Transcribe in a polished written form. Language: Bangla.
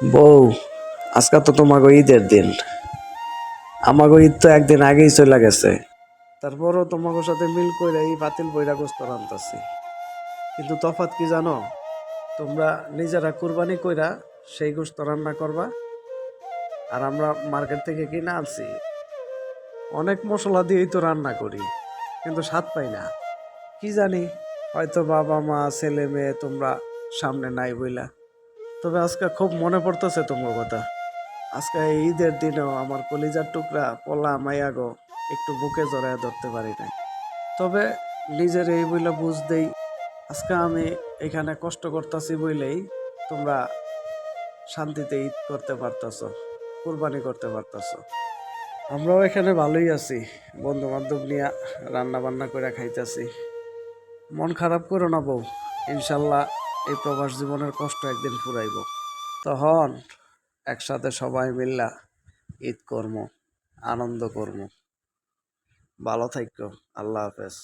বউ, আজকে তো তোমাকে ঈদের দিন। আমাকে ঈদ তো একদিন আগেই চলে গেছে। তারপরও তোমাকে সাথে মিল কইরা এই বাতিল বইরা গোস্ত রান্তাছি। কিন্তু তফাৎ কি জানো? তোমরা নিজেরা কুরবানি কইরা সেই গোস্ত রান্না করবা, আর আমরা মার্কেট থেকে কিনে আনছি। অনেক মশলা দিয়েই তো রান্না করি, কিন্তু স্বাদ পাই না। কি জানি, হয়তো বাবা মা ছেলে মেয়ে তোমরা সামনে নাই বইলা। তবে আজকে খুব মনে পড়তেছে তোমার কথা। আজকে এই ঈদের দিনেও আমার কলিজার টুকরা পলা মাইয়া গো একটু বুকে জড়ায় ধরতে পারি নাই। তবে নিজের এই বইলা বুঝ দেই, আজকে আমি এখানে কষ্ট করতেছি বইলেই তোমরা শান্তিতে ঈদ করতে পারতাছো, কুরবানি করতে পারতাছো। আমরাও এখানে ভালোই আছি, বন্ধু বান্ধব নিয়ে রান্না বান্না করে খাইতেছি। মন খারাপ করো না বউ, ইনশাল্লাহ এই প্রবাস জীবনের কষ্ট একদিন ফুরাইব। তখন একসাথে সবাই মিল্লা ঈদ কর্ম, আনন্দ কর্ম। ভালো থাকো। আল্লাহ হাফেজ।